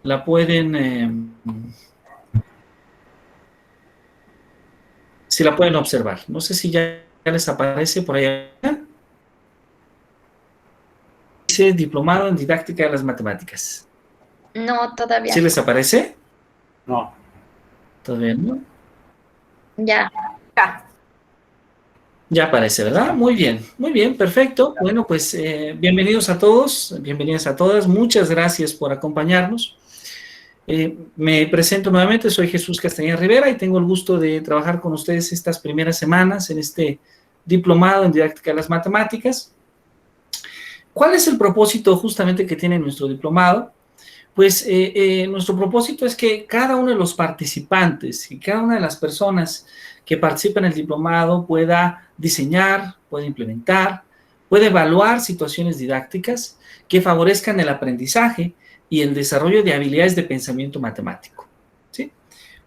la pueden, si la pueden observar. No sé si ya les aparece por ahí. Dice Diplomado en Didáctica de las Matemáticas. No, todavía ¿Sí no. les aparece? No. Todavía no. Ya. Ya aparece, ¿verdad? Muy bien, perfecto. Bueno, pues bienvenidos a todos, bienvenidas a todas. Muchas gracias por acompañarnos. Me presento nuevamente, soy Jesús Castañeda Rivera y tengo el gusto de trabajar con ustedes estas primeras semanas en este diplomado en didáctica de las matemáticas. ¿Cuál es el propósito justamente que tiene nuestro diplomado? Pues nuestro propósito es que cada uno de los participantes y cada una de las personas que participan en el diplomado pueda diseñar, pueda implementar, pueda evaluar situaciones didácticas que favorezcan el aprendizaje y el desarrollo de habilidades de pensamiento matemático. ¿Sí?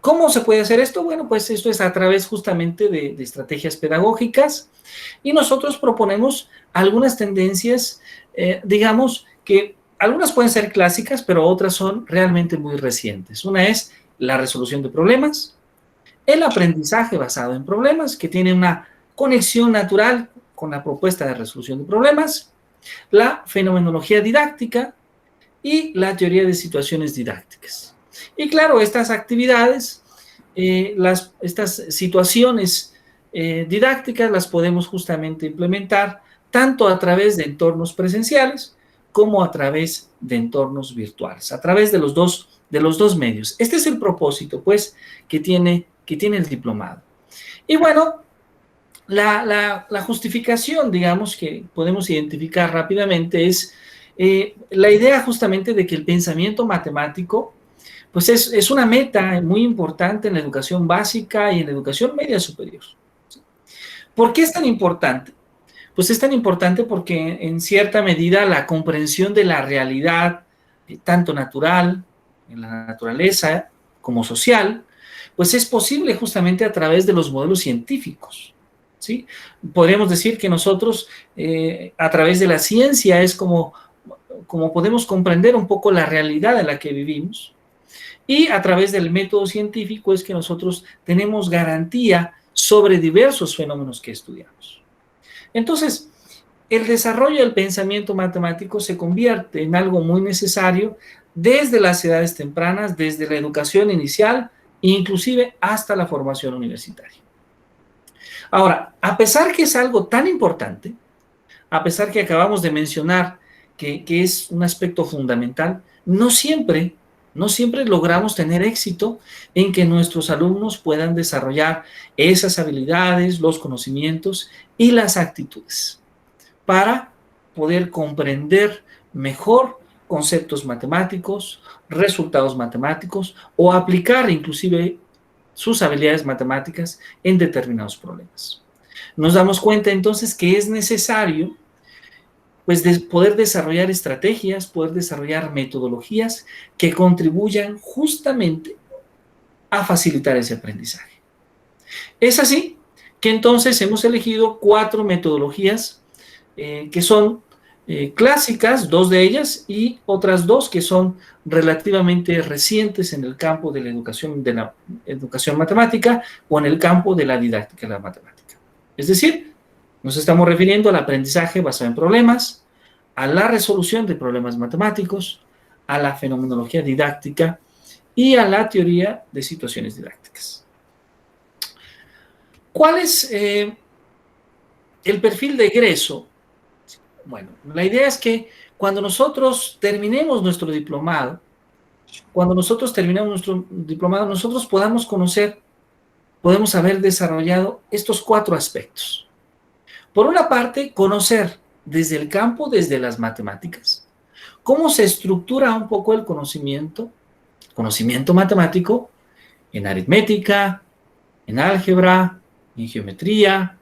¿Cómo se puede hacer esto? Bueno, pues esto es a través justamente de estrategias pedagógicas y nosotros proponemos algunas tendencias, digamos, que algunas pueden ser clásicas, pero otras son realmente muy recientes. Una es la resolución de problemas, el aprendizaje basado en problemas, que tiene una conexión natural con la propuesta de resolución de problemas, la fenomenología didáctica y la teoría de situaciones didácticas. Y claro, estas actividades, estas situaciones didácticas las podemos justamente implementar tanto a través de entornos presenciales como a través de entornos virtuales, a través de los dos medios. Este es el propósito, pues, que tiene el diplomado. Y bueno, la justificación, digamos, que podemos identificar rápidamente es la idea justamente de que el pensamiento matemático pues es una meta muy importante en la educación básica y en la educación media superior. ¿Por qué es tan importante? Pues es tan importante porque en cierta medida la comprensión de la realidad, tanto natural, en la naturaleza, como social, pues es posible justamente a través de los modelos científicos. ¿Sí? Podríamos decir que nosotros, a través de la ciencia, es como podemos comprender un poco la realidad en la que vivimos, y a través del método científico es que nosotros tenemos garantía sobre diversos fenómenos que estudiamos. Entonces, el desarrollo del pensamiento matemático se convierte en algo muy necesario desde las edades tempranas, desde la educación inicial, inclusive hasta la formación universitaria. Ahora, a pesar que es algo tan importante, a pesar que acabamos de mencionar que es un aspecto fundamental, no siempre logramos tener éxito en que nuestros alumnos puedan desarrollar esas habilidades, los conocimientos y las actitudes para poder comprender mejor conceptos matemáticos, resultados matemáticos o aplicar inclusive sus habilidades matemáticas en determinados problemas. Nos damos cuenta entonces que es necesario pues de poder desarrollar estrategias, poder desarrollar metodologías que contribuyan justamente a facilitar ese aprendizaje. Es así que entonces hemos elegido 4 metodologías que son clásicas, 2 de ellas, y otras 2 que son relativamente recientes en el campo de la educación matemática o en el campo de la didáctica de la matemática. Es decir, nos estamos refiriendo al aprendizaje basado en problemas, a la resolución de problemas matemáticos, a la fenomenología didáctica y a la teoría de situaciones didácticas. ¿Cuál es el perfil de egreso? Bueno, la idea es que cuando nosotros terminemos nuestro diplomado, nosotros podamos conocer, podemos haber desarrollado estos 4 aspectos. Por una parte, conocer desde el campo, desde las matemáticas, cómo se estructura un poco el conocimiento matemático en aritmética, en álgebra, en geometría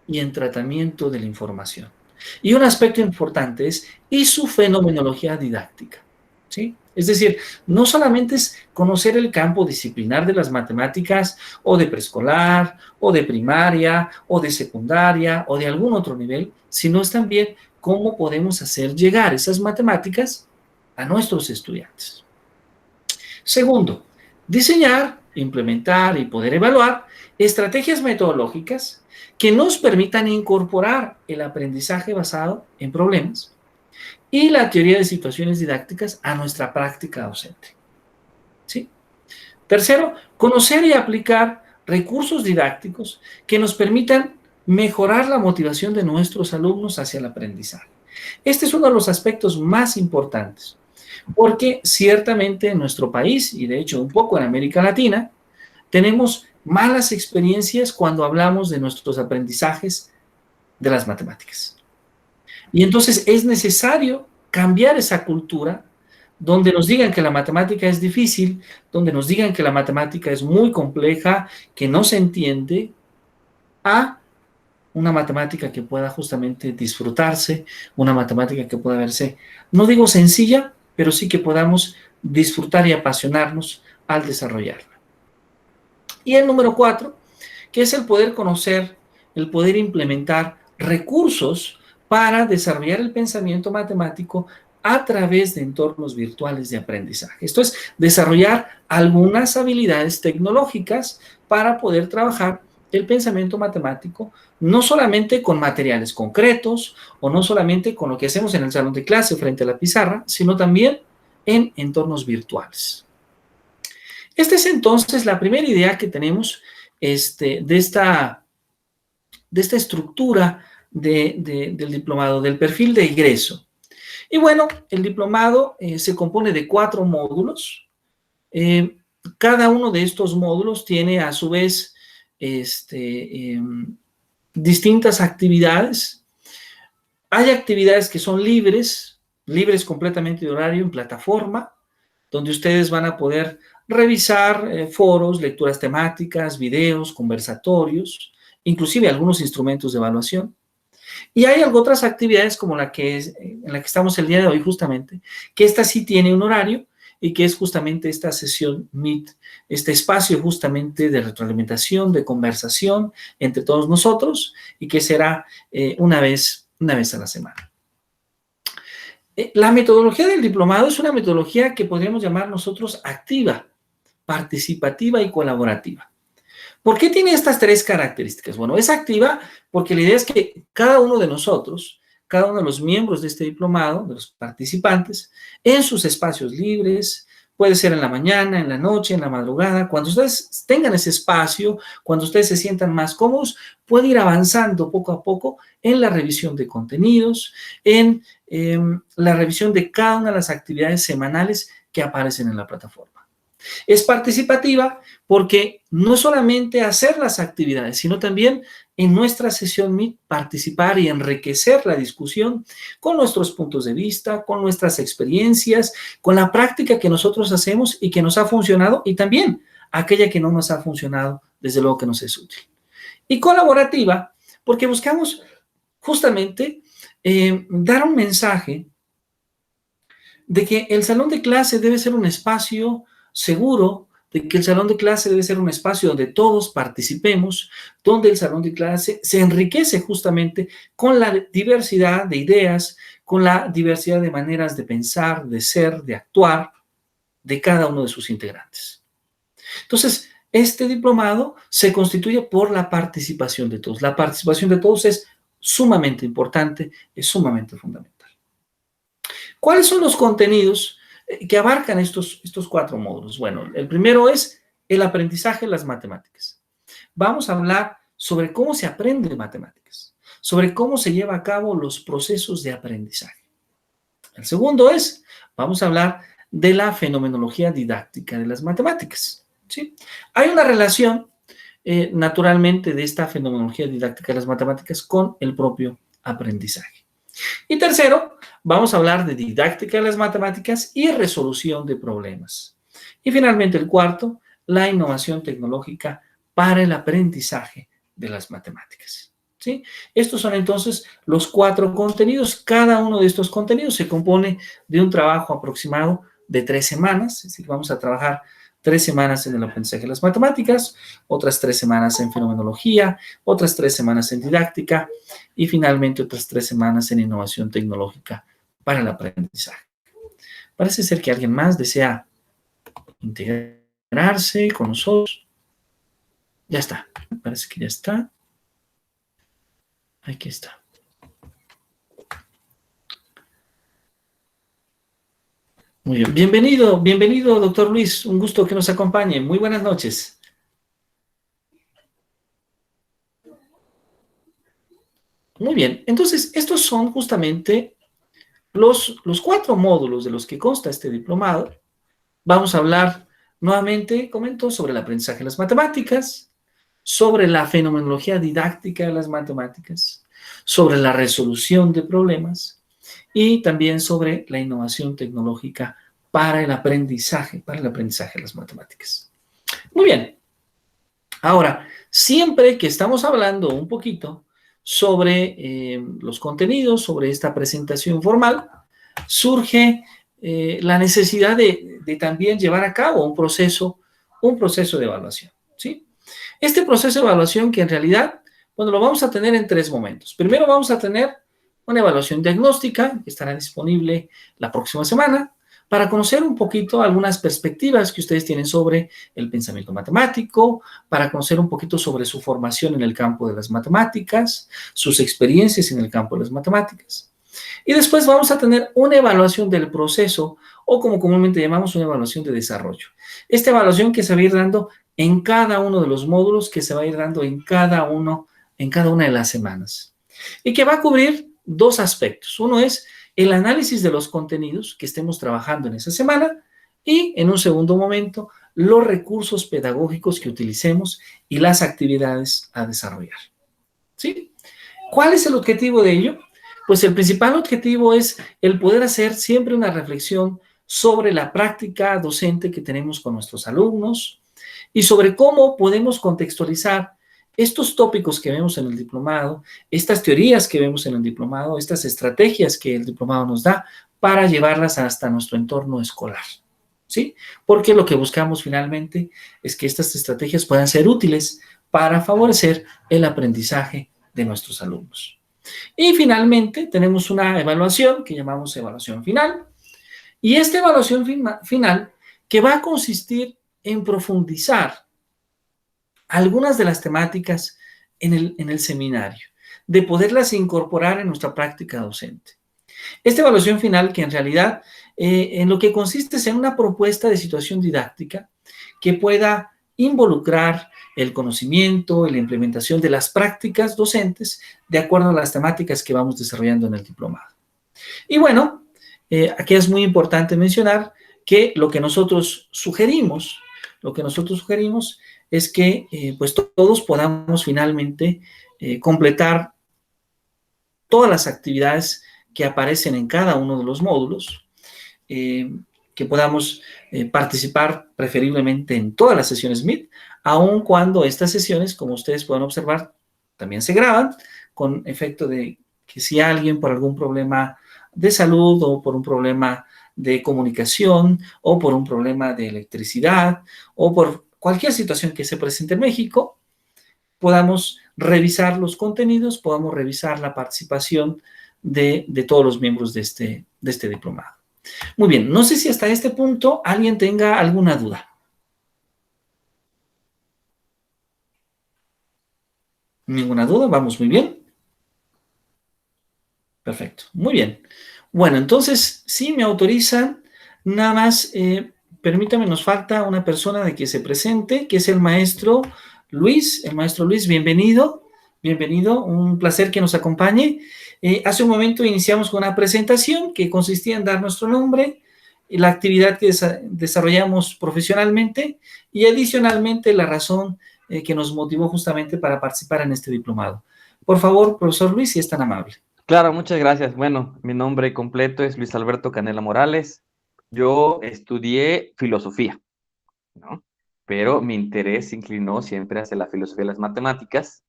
y en tratamiento de la información. Y un aspecto importante es su fenomenología didáctica, ¿sí? Es decir, no solamente es conocer el campo disciplinar de las matemáticas o de preescolar o de primaria o de secundaria o de algún otro nivel, sino es también cómo podemos hacer llegar esas matemáticas a nuestros estudiantes. Segundo, diseñar, implementar y poder evaluar estrategias metodológicas que nos permitan incorporar el aprendizaje basado en problemas y la teoría de situaciones didácticas a nuestra práctica docente. ¿Sí? Tercero, conocer y aplicar recursos didácticos que nos permitan mejorar la motivación de nuestros alumnos hacia el aprendizaje. Este es uno de los aspectos más importantes, porque ciertamente en nuestro país, y de hecho un poco en América Latina, tenemos malas experiencias cuando hablamos de nuestros aprendizajes de las matemáticas. Y entonces es necesario cambiar esa cultura donde nos digan que la matemática es difícil, donde nos digan que la matemática es muy compleja, que no se entiende, a una matemática que pueda justamente disfrutarse, una matemática que pueda verse, no digo sencilla, pero sí que podamos disfrutar y apasionarnos al desarrollarla. Y el número 4, que es el poder conocer, el poder implementar recursos para desarrollar el pensamiento matemático a través de entornos virtuales de aprendizaje. Esto es, desarrollar algunas habilidades tecnológicas para poder trabajar el pensamiento matemático, no solamente con materiales concretos o no solamente con lo que hacemos en el salón de clase frente a la pizarra, sino también en entornos virtuales. Esta es entonces la primera idea que tenemos de esta estructura del diplomado, del perfil de ingreso. Y bueno, el diplomado se compone de 4 módulos. Cada uno de estos módulos tiene a su vez distintas actividades. Hay actividades que son libres completamente de horario en plataforma, donde ustedes van a poder revisar foros, lecturas temáticas, videos, conversatorios, inclusive algunos instrumentos de evaluación. Y hay otras actividades como en la que estamos el día de hoy justamente, que esta sí tiene un horario y que es justamente esta sesión Meet, este espacio justamente de retroalimentación, de conversación entre todos nosotros y que será una vez a la semana. La metodología del diplomado es una metodología que podríamos llamar nosotros activa, participativa y colaborativa. ¿Por qué tiene estas 3 características? Bueno, es activa porque la idea es que cada uno de nosotros, cada uno de los miembros de este diplomado, de los participantes, en sus espacios libres, puede ser en la mañana, en la noche, en la madrugada, cuando ustedes tengan ese espacio, cuando ustedes se sientan más cómodos, puede ir avanzando poco a poco en la revisión de contenidos, en la revisión de cada una de las actividades semanales que aparecen en la plataforma. Es participativa porque no solamente hacer las actividades, sino también en nuestra sesión Meet participar y enriquecer la discusión con nuestros puntos de vista, con nuestras experiencias, con la práctica que nosotros hacemos y que nos ha funcionado y también aquella que no nos ha funcionado, desde luego que nos es útil. Y colaborativa porque buscamos justamente dar un mensaje de que el salón de clase debe ser un espacio seguro, de que el salón de clase debe ser un espacio donde todos participemos, donde el salón de clase se enriquece justamente con la diversidad de ideas, con la diversidad de maneras de pensar, de ser, de actuar de cada uno de sus integrantes. Entonces, este diplomado se constituye por la participación de todos. La participación de todos es sumamente importante, es sumamente fundamental. ¿Cuáles son los contenidos que abarcan estos 4 módulos? Bueno, el primero es el aprendizaje de las matemáticas. Vamos a hablar sobre cómo se aprende matemáticas, sobre cómo se lleva a cabo los procesos de aprendizaje. El segundo vamos a hablar de la fenomenología didáctica de las matemáticas, ¿sí? Hay una relación, naturalmente, de esta fenomenología didáctica de las matemáticas con el propio aprendizaje. Y tercero, vamos a hablar de didáctica de las matemáticas y resolución de problemas. Y finalmente el cuarto, la innovación tecnológica para el aprendizaje de las matemáticas. ¿Sí? Estos son entonces los 4 contenidos. Cada uno de estos contenidos se compone de un trabajo aproximado de 3 semanas. Es decir, vamos a trabajar 3 semanas en el aprendizaje de las matemáticas, otras 3 semanas en fenomenología, otras 3 semanas en didáctica y finalmente otras 3 semanas en innovación tecnológica para el aprendizaje. Parece ser que alguien más desea integrarse con nosotros. Ya está, parece que ya está. Aquí está. Muy bien. Bienvenido, bienvenido, doctor Luis. Un gusto que nos acompañe. Muy buenas noches. Muy bien. Entonces, estos son justamente los 4 módulos de los que consta este diplomado. Vamos a hablar nuevamente, comento, sobre el aprendizaje de las matemáticas, sobre la fenomenología didáctica de las matemáticas, sobre la resolución de problemas y también sobre la innovación tecnológica para el aprendizaje de las matemáticas. Muy bien. Ahora, siempre que estamos hablando un poquito sobre los contenidos, sobre esta presentación formal, surge la necesidad de también llevar a cabo un proceso de evaluación, ¿sí? Este proceso de evaluación que en realidad, bueno, lo vamos a tener en 3 momentos. Primero vamos a tener una evaluación diagnóstica que estará disponible la próxima semana para conocer un poquito algunas perspectivas que ustedes tienen sobre el pensamiento matemático, para conocer un poquito sobre su formación en el campo de las matemáticas, sus experiencias en el campo de las matemáticas. Y después vamos a tener una evaluación del proceso, o como comúnmente llamamos, una evaluación de desarrollo. Esta evaluación que se va a ir dando en cada uno de los módulos, que se va a ir dando en cada una de las semanas. Y que va a cubrir 2 aspectos. Uno es el análisis de los contenidos que estemos trabajando en esa semana y, en un segundo momento, los recursos pedagógicos que utilicemos y las actividades a desarrollar. ¿Sí? ¿Cuál es el objetivo de ello? Pues el principal objetivo es el poder hacer siempre una reflexión sobre la práctica docente que tenemos con nuestros alumnos y sobre cómo podemos contextualizar estos tópicos que vemos en el diplomado, estas teorías que vemos en el diplomado, estas estrategias que el diplomado nos da para llevarlas hasta nuestro entorno escolar, ¿sí? Porque lo que buscamos finalmente es que estas estrategias puedan ser útiles para favorecer el aprendizaje de nuestros alumnos. Y finalmente tenemos una evaluación que llamamos evaluación final, y esta evaluación final que va a consistir en profundizar algunas de las temáticas en el seminario, de poderlas incorporar en nuestra práctica docente. Esta evaluación final, que en realidad en lo que consiste es en una propuesta de situación didáctica que pueda involucrar el conocimiento y la implementación de las prácticas docentes de acuerdo a las temáticas que vamos desarrollando en el diplomado. Y bueno, aquí es muy importante mencionar que lo que nosotros sugerimos es que pues todos podamos finalmente completar todas las actividades que aparecen en cada uno de los módulos, que podamos participar preferiblemente en todas las sesiones Meet, aun cuando estas sesiones, como ustedes pueden observar, también se graban, con efecto de que si alguien por algún problema de salud o por un problema de comunicación o por un problema de electricidad o por cualquier situación que se presente en México, podamos revisar los contenidos, podamos revisar la participación de todos los miembros de este diplomado. Muy bien, no sé si hasta este punto alguien tenga alguna duda. ¿Ninguna duda? Vamos muy bien. Perfecto, muy bien. Bueno, entonces, si me autorizan, nada más, permítame, nos falta una persona de que se presente, que es el maestro Luis. El maestro Luis, bienvenido, bienvenido, un placer que nos acompañe. Hace un momento iniciamos con una presentación que consistía en dar nuestro nombre, y la actividad que desarrollamos profesionalmente y adicionalmente la razón que nos motivó justamente para participar en este diplomado. Por favor, profesor Luis, si es tan amable. Claro, muchas gracias. Bueno, mi nombre completo es Luis Alberto Canela Morales. Yo estudié filosofía, ¿no? Pero mi interés se inclinó siempre hacia la filosofía de las matemáticas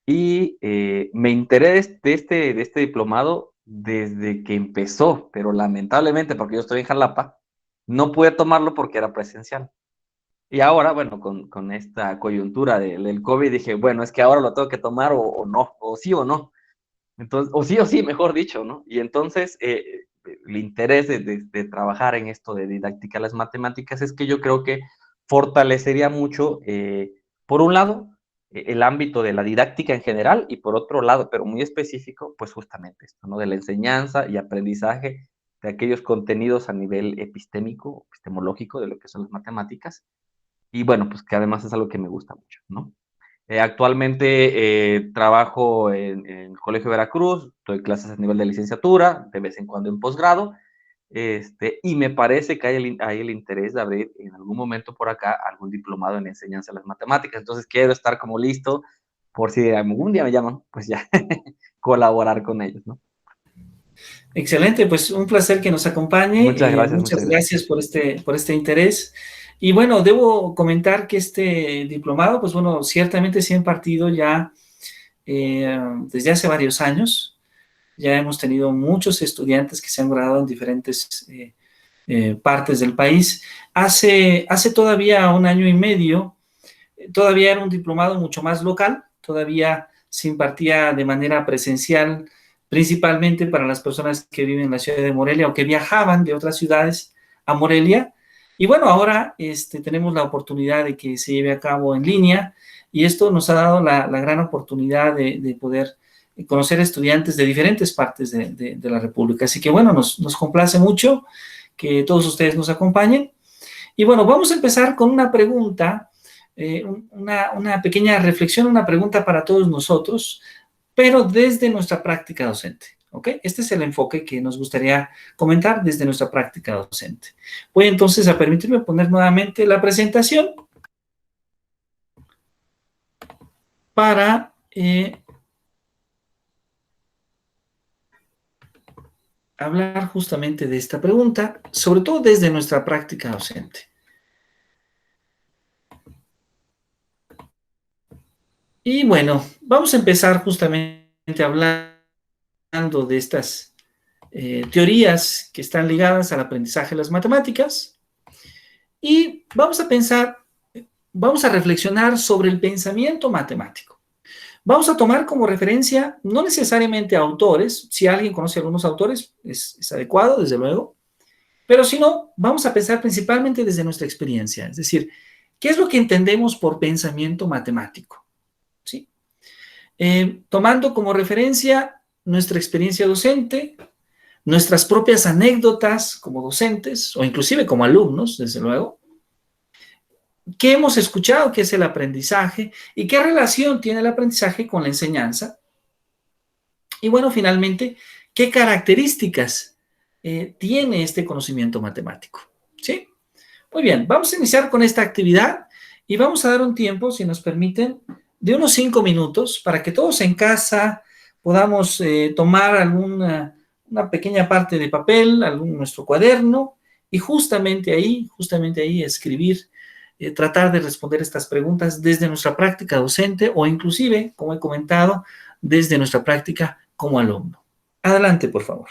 y me enteré de este diplomado desde que empezó, pero lamentablemente, porque yo estoy en Jalapa, no pude tomarlo porque era presencial. Y ahora, bueno, con esta coyuntura del COVID, dije, bueno, es que ahora lo tengo que tomar o no, o sí o no. Entonces, o sí, mejor dicho, ¿no? Y entonces el interés de trabajar en esto de didáctica de las matemáticas es que yo creo que fortalecería mucho, por un lado, el ámbito de la didáctica en general y por otro lado, pero muy específico, pues justamente esto, ¿no? De la enseñanza y aprendizaje de aquellos contenidos a nivel epistémico, epistemológico de lo que son las matemáticas. Y bueno, pues que además es algo que me gusta mucho, ¿no? Actualmente trabajo en el Colegio de Veracruz, doy clases a nivel de licenciatura, de vez en cuando en posgrado, y me parece que hay el interés de abrir en algún momento por acá algún diplomado en enseñanza de las matemáticas. Entonces quiero estar como listo por si algún día me llaman, pues ya colaborar con ellos, ¿no? Excelente, pues un placer que nos Muchas acompañe. gracias, Muchas muchas gracias. gracias por este interés. Y bueno, debo comentar que este diplomado, pues bueno, ciertamente se ha impartido ya desde hace varios años. Ya hemos tenido muchos estudiantes que se han graduado en diferentes partes del país. Hace todavía un año y medio, todavía era un diplomado mucho más local, todavía se impartía de manera presencial, principalmente para las personas que viven en la ciudad de Morelia o que viajaban de otras ciudades a Morelia. Y bueno, ahora tenemos la oportunidad de que se lleve a cabo en línea y esto nos ha dado la gran oportunidad de poder conocer estudiantes de diferentes partes de la República. Así que bueno, nos complace mucho que todos ustedes nos acompañen. Y bueno, vamos a empezar con una pregunta, una pequeña reflexión, una pregunta para todos nosotros, pero desde nuestra práctica docente. ¿Ok? Este es el enfoque que nos gustaría comentar desde nuestra práctica docente. Voy entonces a permitirme poner nuevamente la presentación para hablar justamente de esta pregunta, sobre todo desde nuestra práctica docente. Y bueno, vamos a empezar justamente hablando de estas teorías que están ligadas al aprendizaje de las matemáticas y vamos a reflexionar sobre el pensamiento matemático. Vamos a tomar como referencia no necesariamente autores, si alguien conoce algunos autores es adecuado, desde luego, pero si no, vamos a pensar principalmente desde nuestra experiencia, es decir, ¿qué es lo que entendemos por pensamiento matemático? ¿Sí? Tomando como referencia nuestra experiencia docente, nuestras propias anécdotas como docentes o inclusive como alumnos, desde luego, qué hemos escuchado, qué es el aprendizaje y qué relación tiene el aprendizaje con la enseñanza. Y bueno, finalmente, qué características tiene este conocimiento matemático. ¿Sí? Muy bien, vamos a iniciar con esta actividad y vamos a dar un tiempo, si nos permiten, de unos 5 minutos para que todos en casa podamos tomar una pequeña parte de papel, nuestro cuaderno, y justamente ahí escribir, tratar de responder estas preguntas desde nuestra práctica docente o inclusive, como he comentado, desde nuestra práctica como alumno. Adelante, por favor.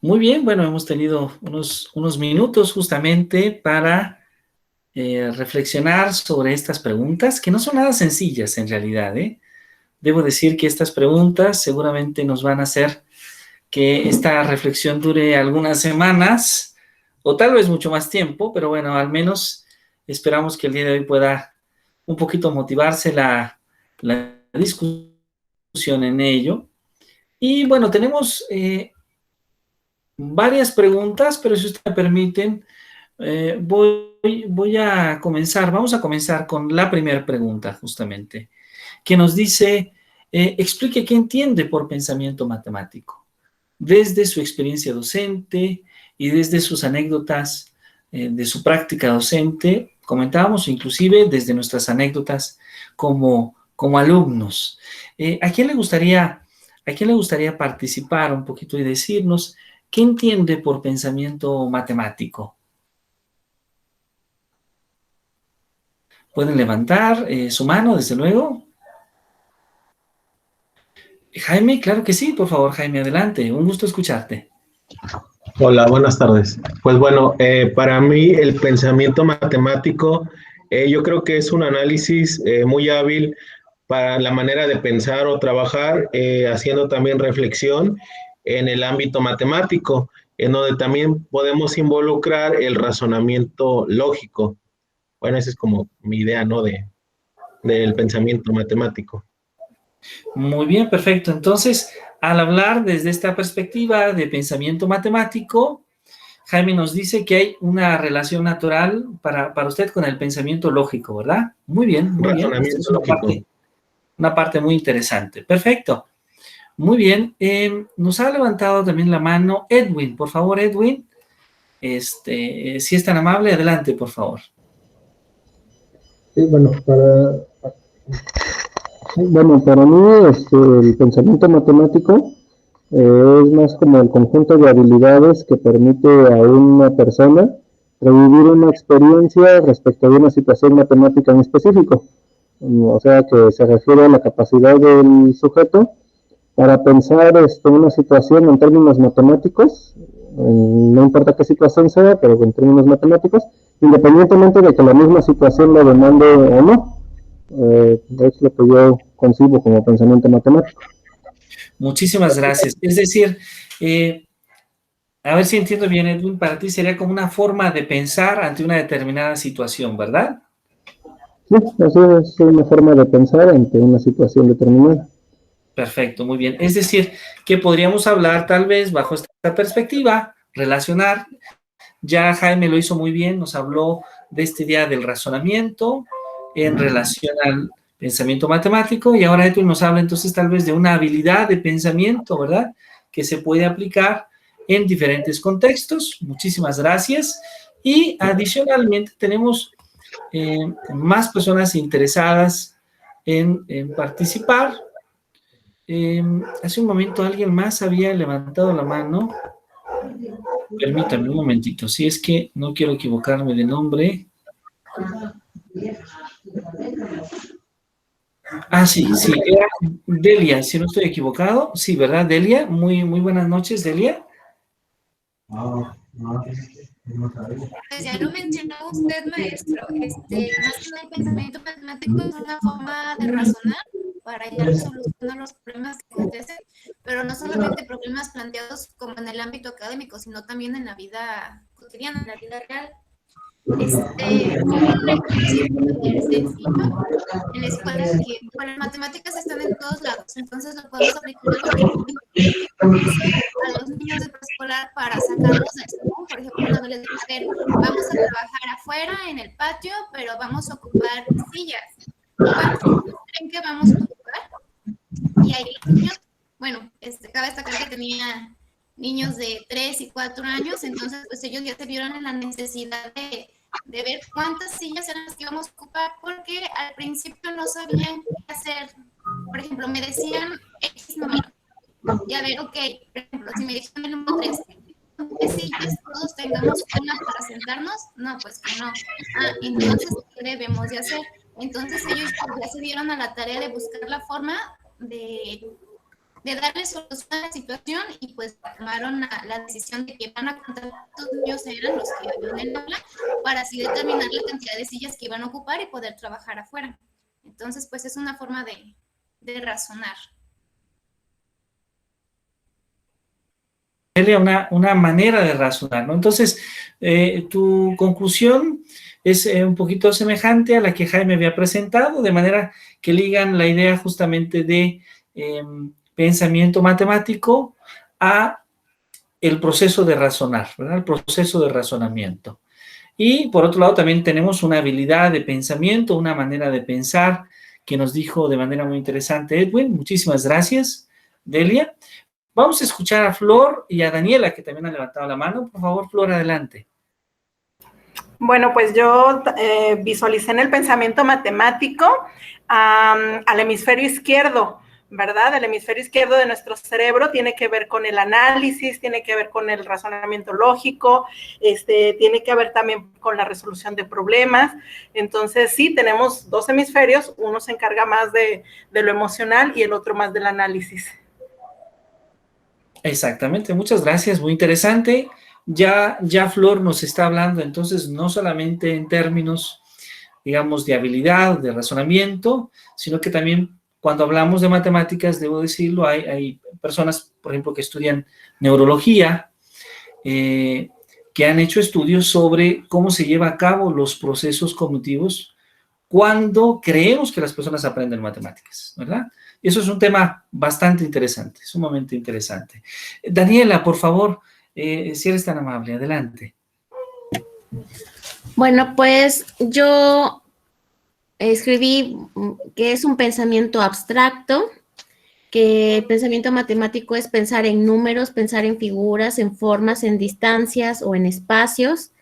Muy bien, bueno, hemos tenido unos minutos justamente para reflexionar sobre estas preguntas, que no son nada sencillas en realidad, ¿eh? Debo decir que estas preguntas seguramente nos van a hacer que esta reflexión dure algunas semanas o tal vez mucho más tiempo, pero bueno, al menos esperamos que el día de hoy pueda un poquito motivarse la discusión en ello. Y bueno, tenemos varias preguntas, pero si ustedes me permiten, voy a comenzar, vamos a comenzar con la primera pregunta justamente, que nos dice, explique qué entiende por pensamiento matemático, desde su experiencia docente y desde sus anécdotas de su práctica docente, comentábamos inclusive desde nuestras anécdotas como alumnos. ¿A quién le gustaría participar un poquito y decirnos qué entiende por pensamiento matemático? Pueden levantar su mano, desde luego. Jaime, claro que sí, por favor, Jaime, adelante. Un gusto escucharte. Hola, buenas tardes. Pues bueno, para mí el pensamiento matemático, yo creo que es un análisis muy hábil para la manera de pensar o trabajar, haciendo también reflexión en el ámbito matemático, en donde también podemos involucrar el razonamiento lógico. Bueno, esa es como mi idea, ¿no? Del pensamiento matemático. Muy bien, perfecto. Entonces, al hablar desde esta perspectiva de pensamiento matemático, Jaime nos dice que hay una relación natural para usted con el pensamiento lógico, ¿verdad? Muy bien, muy bien. Esta es Razonamiento lógico. una parte muy interesante. Perfecto. Muy bien. Nos ha levantado también la mano Edwin. Por favor, Edwin, si es tan amable, adelante, por favor. Sí, para mí el pensamiento matemático es más como el conjunto de habilidades que permite a una persona revivir una experiencia respecto de una situación matemática en específico. O sea, que se refiere a la capacidad del sujeto para pensar una situación en términos matemáticos, no importa qué situación sea, pero en términos matemáticos, independientemente de que la misma situación lo demande o no. Es lo que yo concibo como pensamiento matemático. Muchísimas gracias. Es decir, a ver si entiendo bien, Edwin, para ti sería como una forma de pensar ante una determinada situación, ¿verdad? Sí, así es una forma de pensar ante una situación determinada. Perfecto, muy bien. Es decir, que podríamos hablar tal vez bajo esta perspectiva, relacionar. Ya Jaime lo hizo muy bien, nos habló de este día del razonamiento en relación al pensamiento matemático y ahora Edwin nos habla entonces tal vez de una habilidad de pensamiento, ¿verdad? Que se puede aplicar en diferentes contextos. Muchísimas gracias. Y adicionalmente tenemos más personas interesadas en participar. Hace un momento alguien más había levantado la mano. Permítame un momentito, si es que no quiero equivocarme de nombre. Ah, sí, era Delia, si no estoy equivocado. Sí, ¿verdad, Delia? Muy buenas noches, Delia. Pues ya lo mencionó usted, maestro. Más que nada el pensamiento matemático es una forma de razonar para hallar solución a los problemas que acontecen, pero no solamente problemas planteados como en el ámbito académico, sino también en la vida cotidiana, en la vida real. Un ejercicio sencillo en la escuela que las matemáticas están en todos lados, entonces lo podemos aplicar a los niños de preescolar para sacarlos de esto. Por ejemplo, cuando les digo, a ver, vamos a trabajar afuera en el patio, pero vamos a ocupar sillas. ¿Cuántos creen que vamos a ocupar? Y ahí los niños, bueno, cabe destacar que tenía niños de 3 y 4 años, entonces pues ellos ya se vieron en la necesidad de ver cuántas sillas eran las que íbamos a ocupar, porque al principio no sabían qué hacer. Por ejemplo, me decían X número. Y a ver, ok, por ejemplo, si me dijeron el número 3, ¿qué sillas todos tengamos una para sentarnos? No, pues que no. Entonces, ¿qué debemos de hacer? Entonces ellos ya se dieron a la tarea de buscar la forma de de darle solución a la situación y pues tomaron la decisión de que van a contar cuántos niños eran los que habían en el aula para así determinar la cantidad de sillas que iban a ocupar y poder trabajar afuera. Entonces, pues es una forma de razonar. Una manera de razonar, ¿no? Entonces, tu conclusión es un poquito semejante a la que Jaime había presentado, de manera que ligan la idea justamente de pensamiento matemático a el proceso de razonar, ¿verdad? El proceso de razonamiento. Y por otro lado también tenemos una habilidad de pensamiento, una manera de pensar que nos dijo de manera muy interesante Edwin. Muchísimas gracias, Delia. Vamos a escuchar a Flor y a Daniela, que también han levantado la mano. Por favor, Flor, adelante. Bueno, pues yo visualicé en el pensamiento matemático al hemisferio izquierdo, ¿verdad? El hemisferio izquierdo de nuestro cerebro tiene que ver con el análisis, tiene que ver con el razonamiento lógico, tiene que ver también con la resolución de problemas. Entonces, sí, tenemos dos hemisferios, uno se encarga más de lo emocional y el otro más del análisis. Exactamente, muchas gracias, muy interesante. Ya Flor nos está hablando entonces no solamente en términos, digamos, de habilidad, de razonamiento, sino que también cuando hablamos de matemáticas, debo decirlo, hay personas, por ejemplo, que estudian neurología, que han hecho estudios sobre cómo se lleva a cabo los procesos cognitivos cuando creemos que las personas aprenden matemáticas, ¿verdad? Eso es un tema bastante interesante, sumamente interesante. Daniela, por favor, si eres tan amable, adelante. Bueno, pues yo escribí que es un pensamiento abstracto, que el pensamiento matemático es pensar en números, pensar en figuras, en formas, en distancias o en espacios,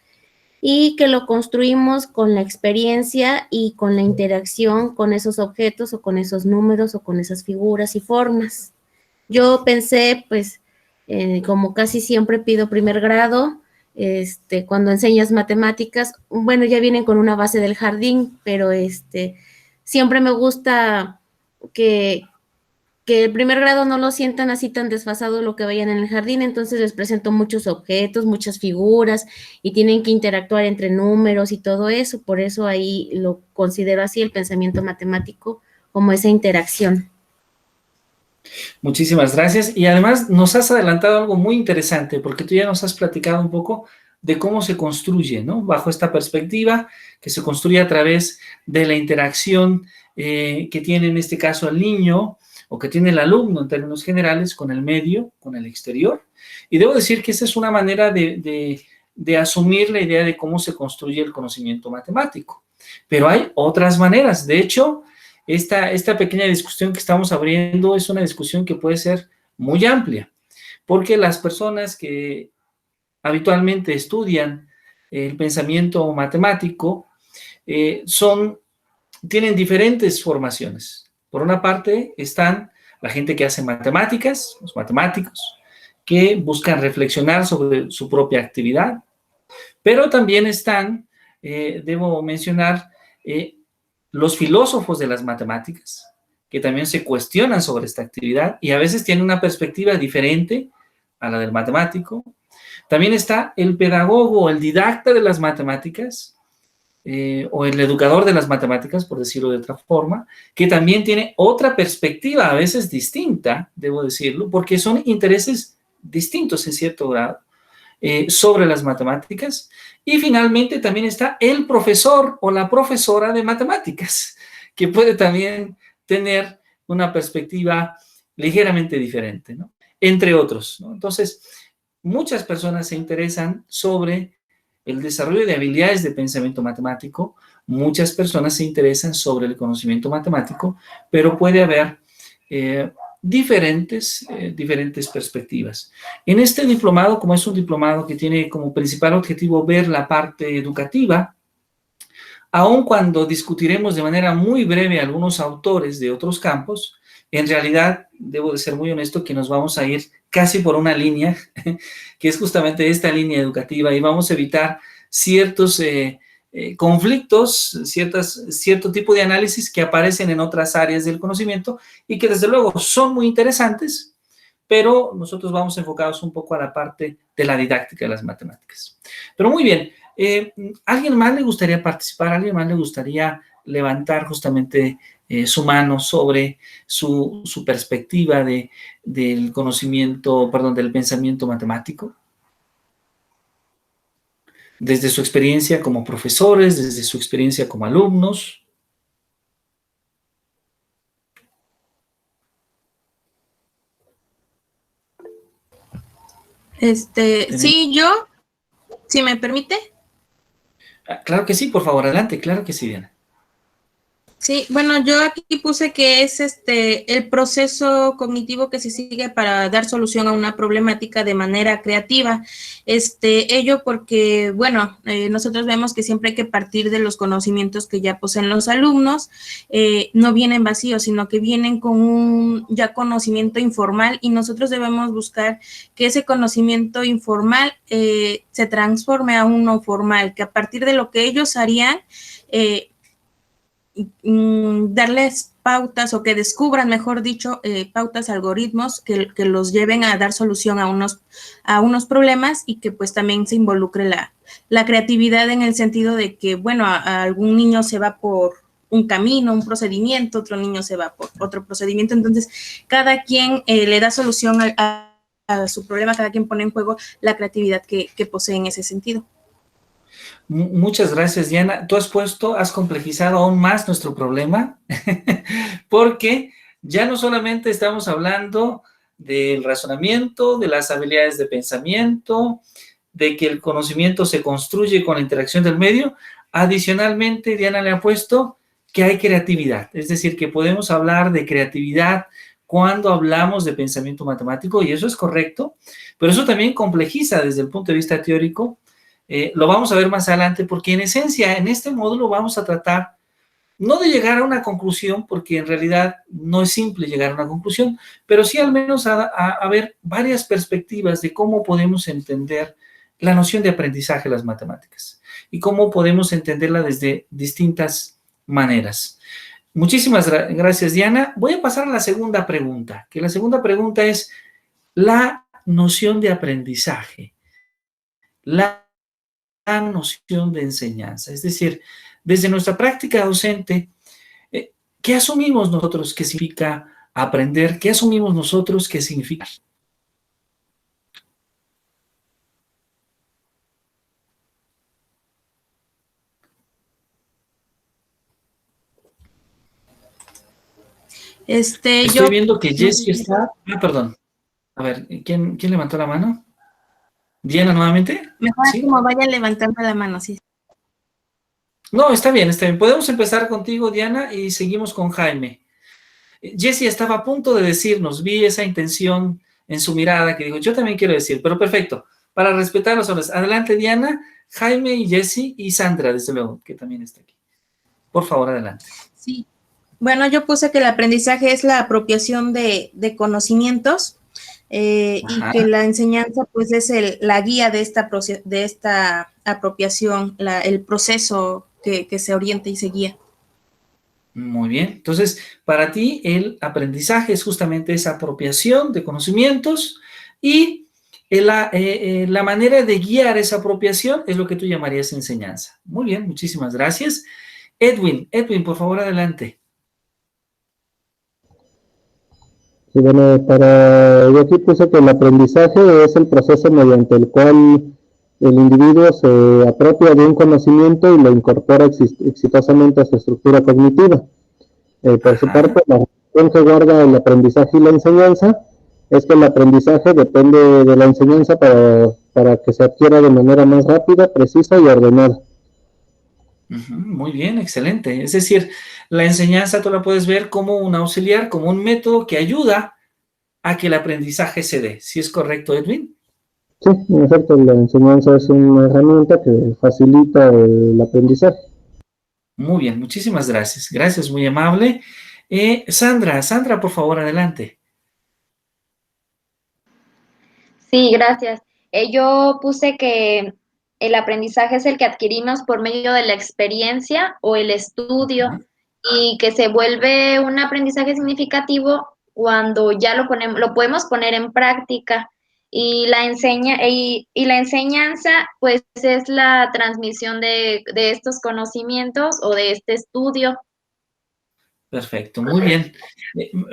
y que lo construimos con la experiencia y con la interacción con esos objetos o con esos números o con esas figuras y formas. Yo pensé, pues, como casi siempre pido primer grado, cuando enseñas matemáticas, bueno, ya vienen con una base del jardín, pero siempre me gusta que el primer grado no lo sientan así tan desfasado lo que vayan en el jardín, entonces les presento muchos objetos, muchas figuras, y tienen que interactuar entre números y todo eso, por eso ahí lo considero así, el pensamiento matemático, como esa interacción. Muchísimas gracias, y además nos has adelantado algo muy interesante, porque tú ya nos has platicado un poco de cómo se construye, ¿no? Bajo esta perspectiva, que se construye a través de la interacción que tiene en este caso el niño, o que tiene el alumno en términos generales con el medio, con el exterior. Y debo decir que esa es una manera de asumir la idea de cómo se construye el conocimiento matemático. Pero hay otras maneras. De hecho, esta pequeña discusión que estamos abriendo es una discusión que puede ser muy amplia, porque las personas que habitualmente estudian el pensamiento matemático tienen diferentes formaciones. Por una parte están la gente que hace matemáticas, los matemáticos, que buscan reflexionar sobre su propia actividad, pero también están, debo mencionar, los filósofos de las matemáticas, que también se cuestionan sobre esta actividad y a veces tienen una perspectiva diferente a la del matemático. También está el pedagogo, el didacta de las matemáticas, o el educador de las matemáticas, por decirlo de otra forma, que también tiene otra perspectiva, a veces distinta, debo decirlo, porque son intereses distintos en cierto grado sobre las matemáticas. Y finalmente también está el profesor o la profesora de matemáticas, que puede también tener una perspectiva ligeramente diferente, ¿no? Entre otros, ¿no? Entonces, muchas personas se interesan sobre el desarrollo de habilidades de pensamiento matemático, muchas personas se interesan sobre el conocimiento matemático, pero puede haber diferentes perspectivas. En este diplomado, como es un diplomado que tiene como principal objetivo ver la parte educativa, aun cuando discutiremos de manera muy breve algunos autores de otros campos, en realidad, debo de ser muy honesto, que nos vamos a ir casi por una línea, que es justamente esta línea educativa, y vamos a evitar ciertos conflictos, cierto tipo de análisis que aparecen en otras áreas del conocimiento y que desde luego son muy interesantes, pero nosotros vamos enfocados un poco a la parte de la didáctica de las matemáticas. Pero muy bien, ¿alguien más le gustaría participar? ¿Alguien más le gustaría levantar justamente su mano sobre su perspectiva del conocimiento, perdón, del pensamiento matemático? Desde su experiencia como profesores, desde su experiencia como alumnos. Sí, yo, si me permite. Claro que sí, por favor, adelante, claro que sí, Diana. Sí, bueno, yo aquí puse que es el proceso cognitivo que se sigue para dar solución a una problemática de manera creativa. Ello porque, bueno, nosotros vemos que siempre hay que partir de los conocimientos que ya poseen los alumnos, no vienen vacíos, sino que vienen con un ya conocimiento informal y nosotros debemos buscar que ese conocimiento informal se transforme a uno formal, que a partir de lo que ellos harían, darles pautas o que descubran, mejor dicho, pautas, algoritmos que los lleven a dar solución a unos problemas y que pues también se involucre la creatividad en el sentido de que, bueno, a algún niño se va por un camino, un procedimiento, otro niño se va por otro procedimiento, entonces cada quien le da solución a su problema, cada quien pone en juego la creatividad que posee en ese sentido. Muchas gracias, Diana. Tú has complejizado aún más nuestro problema, porque ya no solamente estamos hablando del razonamiento, de las habilidades de pensamiento, de que el conocimiento se construye con la interacción del medio. Adicionalmente, Diana le ha puesto que hay creatividad, es decir, que podemos hablar de creatividad cuando hablamos de pensamiento matemático, y eso es correcto, pero eso también complejiza desde el punto de vista teórico. Lo vamos a ver más adelante, porque en esencia, en este módulo vamos a tratar no de llegar a una conclusión, porque en realidad no es simple llegar a una conclusión, pero sí al menos a ver varias perspectivas de cómo podemos entender la noción de aprendizaje de las matemáticas y cómo podemos entenderla desde distintas maneras. Muchísimas gracias, Diana. Voy a pasar a la segunda pregunta, que la segunda pregunta es la noción de aprendizaje, la noción de enseñanza, es decir, desde nuestra práctica docente, ¿qué asumimos nosotros que significa aprender? ¿Qué asumimos nosotros que significa? Estoy viendo que Jessie está... perdón. A ver, ¿quién levantó la mano? ¿Diana nuevamente? Mejor ¿sí? Como vaya levantando la mano, sí. No, está bien, está bien. Podemos empezar contigo, Diana, y seguimos con Jaime. Jessie estaba a punto de decirnos, vi esa intención en su mirada que dijo, yo también quiero decir, pero perfecto, para respetar los hombres. Adelante, Diana, Jaime y Jessie y Sandra, desde luego, que también está aquí. Por favor, adelante. Sí. Bueno, yo puse que el aprendizaje es la apropiación de conocimientos y que la enseñanza pues es la guía de esta apropiación, el proceso que se orienta y se guía. Muy bien. Entonces, para ti el aprendizaje es justamente esa apropiación de conocimientos y la manera de guiar esa apropiación es lo que tú llamarías enseñanza. Muy bien, muchísimas gracias. Edwin, por favor, adelante. Sí, bueno, yo aquí puse que el aprendizaje es el proceso mediante el cual el individuo se apropia de un conocimiento y lo incorpora exitosamente a su estructura cognitiva. Por su parte, la relación que guarda el aprendizaje y la enseñanza es que el aprendizaje depende de la enseñanza para que se adquiera de manera más rápida, precisa y ordenada. Muy bien, excelente. Es decir, la enseñanza tú la puedes ver como un auxiliar, como un método que ayuda a que el aprendizaje se dé. ¿Sí es correcto, Edwin? Sí, en efecto, la enseñanza es una herramienta que facilita el aprendizaje. Muy bien, muchísimas gracias. Gracias, muy amable. Sandra, por favor, adelante. Sí, gracias. Yo puse que el aprendizaje es el que adquirimos por medio de la experiencia o el estudio y que se vuelve un aprendizaje significativo cuando ya lo podemos poner en práctica. Y la enseñanza, pues, es la transmisión de estos conocimientos o de este estudio. Perfecto, muy bien.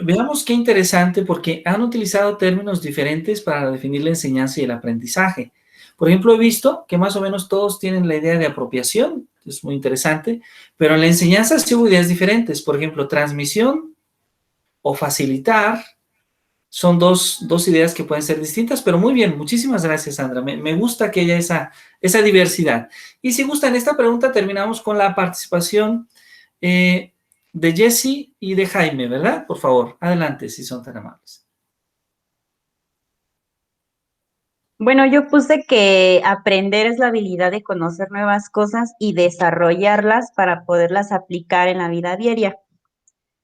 Veamos qué interesante, porque han utilizado términos diferentes para definir la enseñanza y el aprendizaje. Por ejemplo, he visto que más o menos todos tienen la idea de apropiación, es muy interesante, pero en la enseñanza sí hubo ideas diferentes. Por ejemplo, transmisión o facilitar son dos ideas que pueden ser distintas, pero muy bien, muchísimas gracias, Sandra. Me gusta que haya esa diversidad. Y si gustan esta pregunta, terminamos con la participación de Jessy y de Jaime, ¿verdad? Por favor, adelante, si son tan amables. Bueno, yo puse que aprender es la habilidad de conocer nuevas cosas y desarrollarlas para poderlas aplicar en la vida diaria.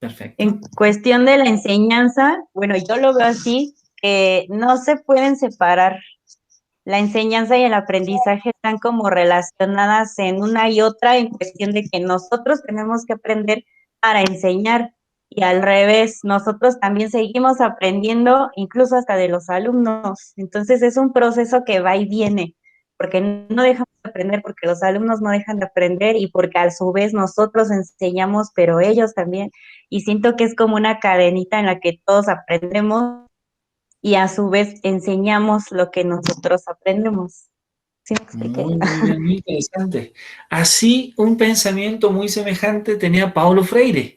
Perfecto. En cuestión de la enseñanza, bueno, yo lo veo así, que no se pueden separar. La enseñanza y el aprendizaje están como relacionadas en una y otra, en cuestión de que nosotros tenemos que aprender para enseñar, y al revés, nosotros también seguimos aprendiendo, incluso hasta de los alumnos. Entonces es un proceso que va y viene, porque no dejamos de aprender, porque los alumnos no dejan de aprender y porque a su vez nosotros enseñamos, pero ellos también. Y siento que es como una cadenita en la que todos aprendemos y a su vez enseñamos lo que nosotros aprendemos. ¿Sí me expliqué? Muy bien, muy interesante. Así, un pensamiento muy semejante tenía Paulo Freire.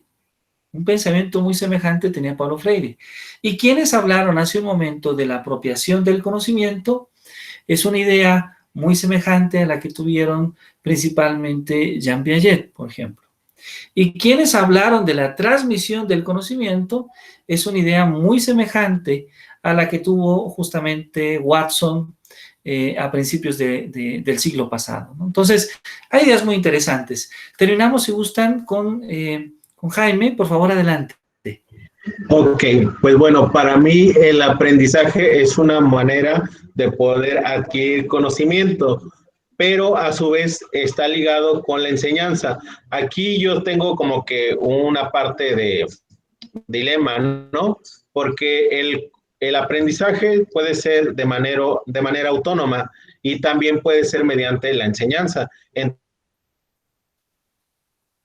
Un pensamiento muy semejante tenía Paulo Freire. Y quienes hablaron hace un momento de la apropiación del conocimiento, es una idea muy semejante a la que tuvieron principalmente Jean Piaget, por ejemplo. Y quienes hablaron de la transmisión del conocimiento, es una idea muy semejante a la que tuvo justamente Watson a principios del siglo pasado, ¿no? Entonces, hay ideas muy interesantes. Terminamos, si gustan, con Jaime. Por favor, adelante. Ok, pues bueno, para mí el aprendizaje es una manera de poder adquirir conocimiento, pero a su vez está ligado con la enseñanza. Aquí yo tengo como que una parte de dilema, ¿no? Porque el aprendizaje puede ser de manera autónoma y también puede ser mediante la enseñanza.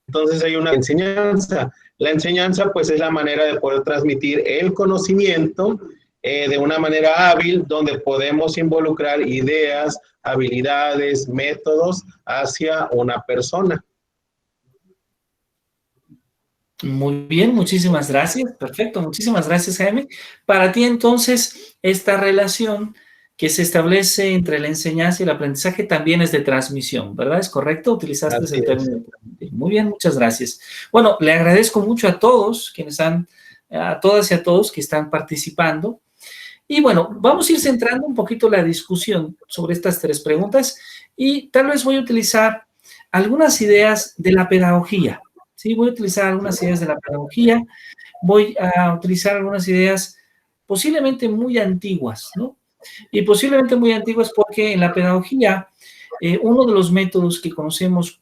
Entonces hay una enseñanza. La enseñanza pues es la manera de poder transmitir el conocimiento de una manera hábil, donde podemos involucrar ideas, habilidades, métodos hacia una persona. Muy bien, muchísimas gracias. Perfecto, muchísimas gracias, Jaime. Para ti, entonces, esta relación que se establece entre la enseñanza y el aprendizaje también es de transmisión, ¿verdad? ¿Es correcto? Utilizaste ese término. Muy bien, muchas gracias. Bueno, le agradezco mucho a todos a todas y a todos que están participando. Y bueno, vamos a ir centrando un poquito la discusión sobre estas tres preguntas y tal vez voy a utilizar algunas ideas de la pedagogía. Sí, voy a utilizar algunas ideas de la pedagogía, voy a utilizar algunas ideas posiblemente muy antiguas, ¿no? Y posiblemente muy antiguas porque en la pedagogía uno de los métodos que conocemos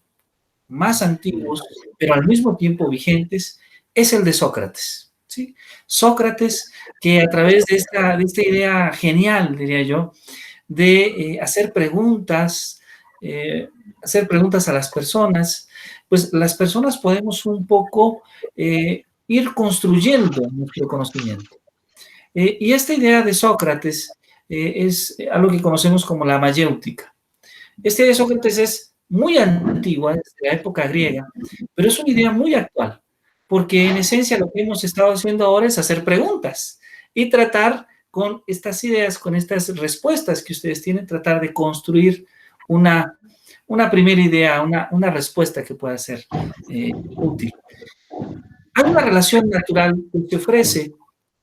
más antiguos, pero al mismo tiempo vigentes, es el de Sócrates, ¿sí? Sócrates, que a través de esta idea genial, diría yo, de hacer preguntas a las personas, pues las personas podemos un poco ir construyendo nuestro conocimiento. Y esta idea de Sócrates es algo que conocemos como la mayéutica. Esta idea de Sócrates es muy antigua, desde la época griega, pero es una idea muy actual, porque en esencia lo que hemos estado haciendo ahora es hacer preguntas y tratar con estas ideas, con estas respuestas que ustedes tienen, tratar de construir una primera idea, una respuesta que pueda ser útil. Hay una relación natural que se ofrece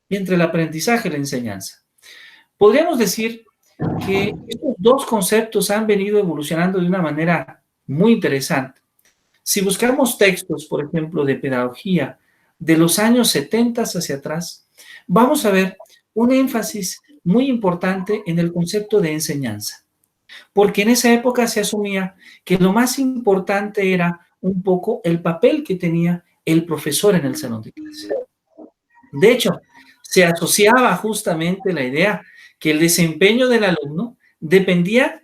entre el aprendizaje y la enseñanza. Podríamos decir que estos dos conceptos han venido evolucionando de una manera muy interesante. Si buscamos textos, por ejemplo, de pedagogía de los años 70 hacia atrás, vamos a ver un énfasis muy importante en el concepto de enseñanza. porque en esa época se asumía que lo más importante era un poco el papel que tenía el profesor en el salón de clase. De hecho, se asociaba justamente la idea que el desempeño del alumno dependía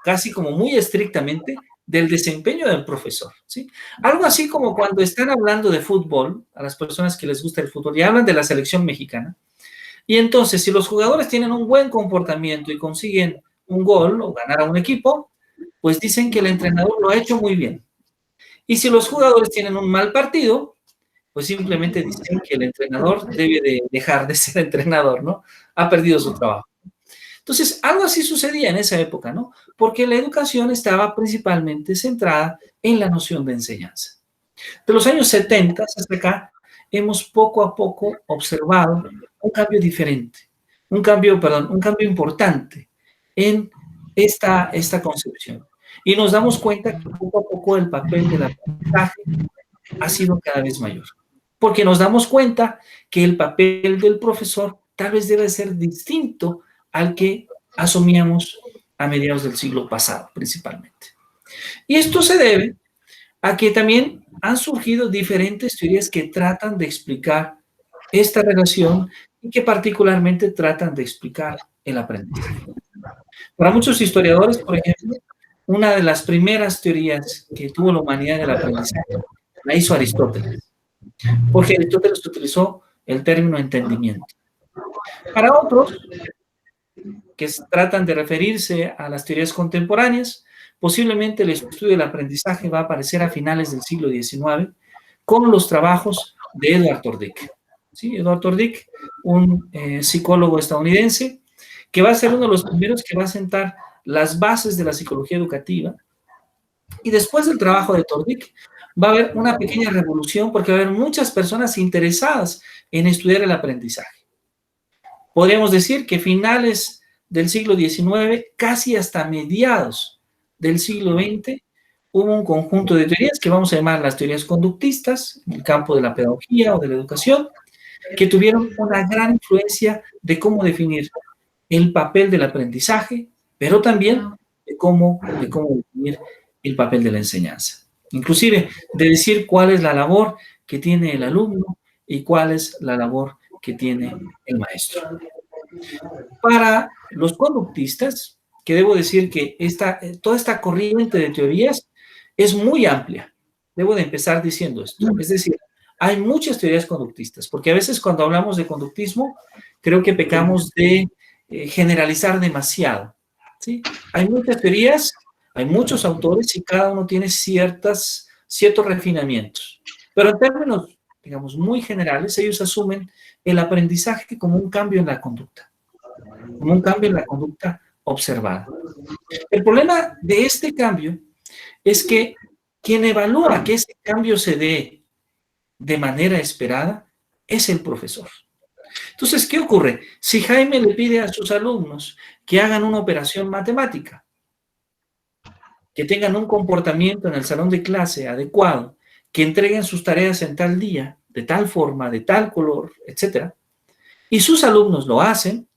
casi como muy estrictamente del desempeño del profesor, ¿sí? Algo así como cuando están hablando de fútbol, a las personas que les gusta el fútbol, y hablan de la selección mexicana, y entonces si los jugadores tienen un buen comportamiento y consiguen un gol o ganar a un equipo, pues dicen que el entrenador lo ha hecho muy bien. Y si los jugadores tienen un mal partido, pues simplemente dicen que el entrenador debe de dejar de ser entrenador, ¿no? Ha perdido su trabajo. Entonces, algo así sucedía en esa época, ¿no? Porque la educación estaba principalmente centrada en la noción de enseñanza. De los años 70 hasta acá, hemos poco a poco observado un cambio diferente, un cambio importante en esta concepción. Y nos damos cuenta que poco a poco el papel del aprendizaje ha sido cada vez mayor. Porque nos damos cuenta que el papel del profesor tal vez debe ser distinto al que asumíamos a mediados del siglo pasado, principalmente. Y esto se debe a que también han surgido diferentes teorías que tratan de explicar esta relación y que particularmente tratan de explicar el aprendizaje. Para muchos historiadores, por ejemplo, una de las primeras teorías que tuvo la humanidad del aprendizaje la hizo Aristóteles, porque Aristóteles utilizó el término entendimiento. Para otros, que tratan de referirse a las teorías contemporáneas, posiblemente el estudio del aprendizaje va a aparecer a finales del siglo XIX con los trabajos de Edward Tordick. ¿Sí? Edward Tordick, un psicólogo estadounidense, que va a ser uno de los primeros que va a sentar las bases de la psicología educativa. Y después del trabajo de Tordick, va a haber una pequeña revolución porque va a haber muchas personas interesadas en estudiar el aprendizaje. Podríamos decir que finales del siglo XIX, casi hasta mediados del siglo XX, hubo un conjunto de teorías que vamos a llamar las teorías conductistas, en el campo de la pedagogía o de la educación, que tuvieron una gran influencia de cómo definir el papel del aprendizaje, pero también de cómo definir el papel de la enseñanza. Inclusive de decir cuál es la labor que tiene el alumno y cuál es la labor que tiene el maestro. Para los conductistas, que debo decir que toda esta corriente de teorías es muy amplia. Debo de empezar diciendo esto. Es decir, hay muchas teorías conductistas, porque a veces cuando hablamos de conductismo, creo que pecamos de generalizar demasiado, ¿sí? Hay muchas teorías, hay muchos autores y cada uno tiene ciertos refinamientos. Pero en términos, digamos, muy generales, ellos asumen el aprendizaje como un cambio en la conducta, como un cambio en la conducta observada. El problema de este cambio es que quien evalúa que ese cambio se dé de manera esperada es el profesor. Entonces, ¿qué ocurre? Si Jaime le pide a sus alumnos que hagan una operación matemática, que tengan un comportamiento en el salón de clase adecuado, que entreguen sus tareas en tal día, de tal forma, de tal color, etc., y sus alumnos lo hacen,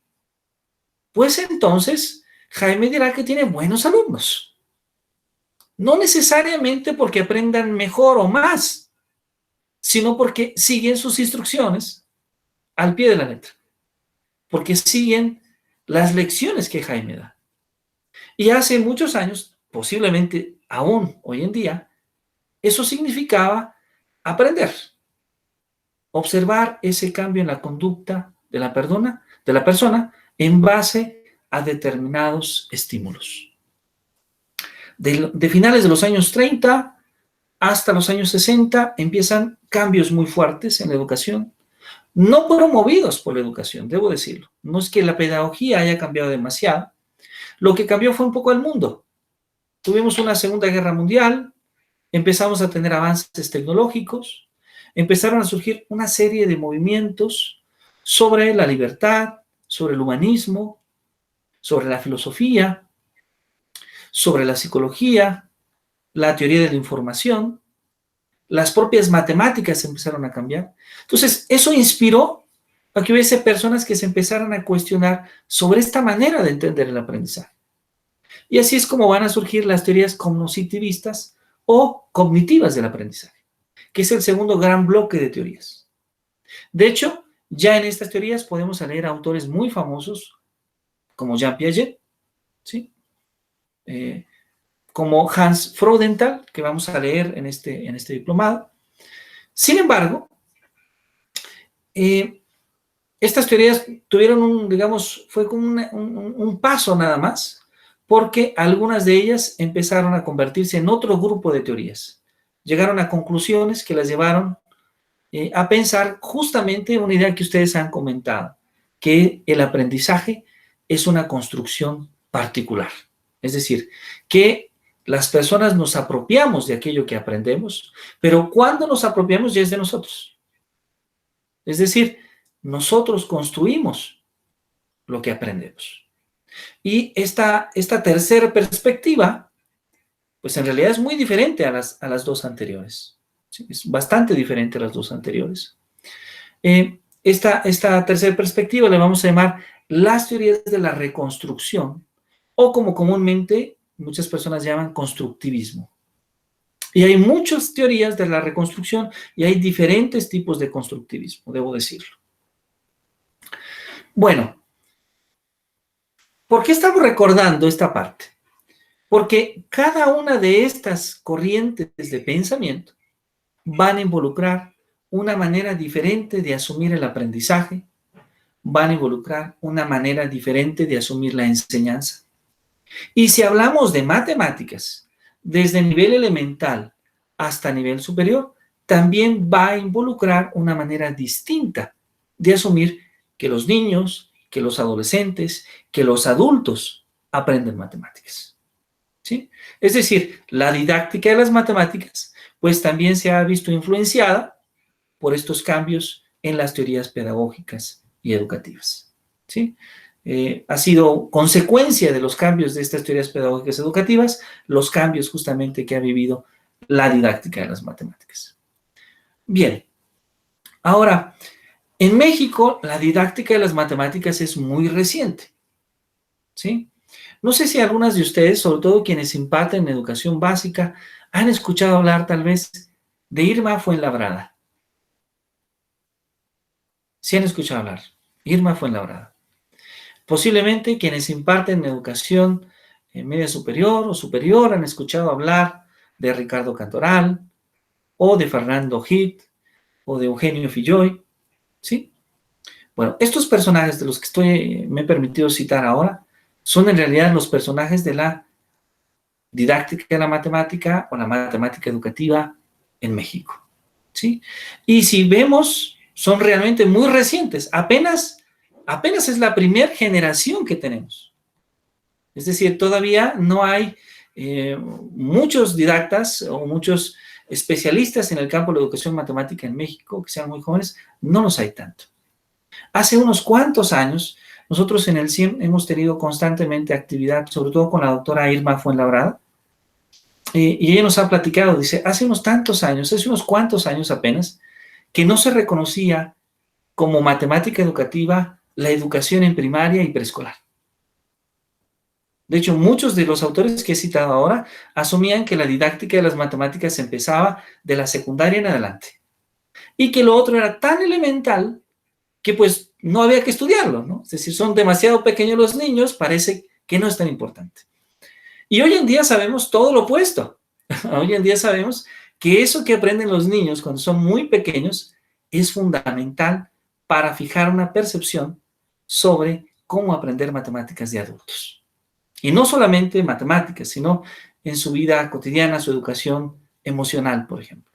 pues entonces Jaime dirá que tiene buenos alumnos. No necesariamente porque aprendan mejor o más, sino porque siguen sus instrucciones al pie de la letra, porque siguen las lecciones que Jaime da. Y hace muchos años, posiblemente aún hoy en día, eso significaba aprender, observar ese cambio en la conducta de la persona en base a determinados estímulos. De finales de los años 30 hasta los años 60 empiezan cambios muy fuertes en la educación, no promovidos por la educación, debo decirlo. No es que la pedagogía haya cambiado demasiado. Lo que cambió fue un poco el mundo. Tuvimos una Segunda Guerra Mundial, empezamos a tener avances tecnológicos, empezaron a surgir una serie de movimientos sobre la libertad, sobre el humanismo, sobre la filosofía, sobre la psicología, la teoría de la información. Las propias matemáticas empezaron a cambiar. Entonces, eso inspiró a que hubiese personas que se empezaran a cuestionar sobre esta manera de entender el aprendizaje. Y así es como van a surgir las teorías cognitivistas o cognitivas del aprendizaje, que es el segundo gran bloque de teorías. De hecho, ya en estas teorías podemos leer a autores muy famosos como Jean Piaget, ¿sí? Como Hans Freudenthal, que vamos a leer en este diplomado. Sin embargo, estas teorías tuvieron fue como un paso nada más, porque algunas de ellas empezaron a convertirse en otro grupo de teorías. Llegaron a conclusiones que las llevaron a pensar justamente una idea que ustedes han comentado, que el aprendizaje es una construcción particular. Es decir, que las personas nos apropiamos de aquello que aprendemos, pero cuando nos apropiamos ya es de nosotros. Es decir, nosotros construimos lo que aprendemos. Y esta tercera perspectiva, pues en realidad es muy diferente a las dos anteriores. ¿Sí? Es bastante diferente a las dos anteriores. Esta tercera perspectiva le vamos a llamar las teorías de la reconstrucción, o como comúnmente muchas personas llaman constructivismo. Y hay muchas teorías de la reconstrucción y hay diferentes tipos de constructivismo, debo decirlo. Bueno, ¿por qué estamos recordando esta parte? Porque cada una de estas corrientes de pensamiento van a involucrar una manera diferente de asumir el aprendizaje, van a involucrar una manera diferente de asumir la enseñanza. Y si hablamos de matemáticas, desde nivel elemental hasta nivel superior, también va a involucrar una manera distinta de asumir que los niños, que los adolescentes, que los adultos aprenden matemáticas. ¿Sí? Es decir, la didáctica de las matemáticas, pues también se ha visto influenciada por estos cambios en las teorías pedagógicas y educativas. ¿Sí? Ha sido consecuencia de los cambios de estas teorías pedagógicas educativas, los cambios justamente que ha vivido la didáctica de las matemáticas. Bien, ahora, en México la didáctica de las matemáticas es muy reciente, ¿sí? No sé si algunas de ustedes, sobre todo quienes imparten educación básica, han escuchado hablar tal vez de Irma Fuenlabrada. ¿Sí han escuchado hablar? Irma Fuenlabrada. Posiblemente quienes imparten educación media superior o superior han escuchado hablar de Ricardo Cantoral, o de Fernando Hit, o de Eugenio Filloy, ¿sí? Bueno, estos personajes de los que me he permitido citar ahora son en realidad los personajes de la didáctica de la matemática o la matemática educativa en México, ¿sí? Y si vemos, son realmente muy recientes, apenas es la primera generación que tenemos. Es decir, todavía no hay muchos didactas o muchos especialistas en el campo de la educación matemática en México que sean muy jóvenes, no los hay tanto. Hace unos cuantos años, nosotros en el CIEM hemos tenido constantemente actividad, sobre todo con la doctora Irma Fuenlabrada, y ella nos ha platicado, dice, hace unos cuantos años apenas, que no se reconocía como matemática educativa la educación en primaria y preescolar. De hecho, muchos de los autores que he citado ahora asumían que la didáctica de las matemáticas empezaba de la secundaria en adelante y que lo otro era tan elemental que pues no había que estudiarlo, ¿no? Es decir, son demasiado pequeños los niños, parece que no es tan importante. Y hoy en día sabemos todo lo opuesto. Hoy en día sabemos que eso que aprenden los niños cuando son muy pequeños es fundamental para fijar una percepción sobre cómo aprender matemáticas de adultos. Y no solamente matemáticas, sino en su vida cotidiana, su educación emocional, por ejemplo.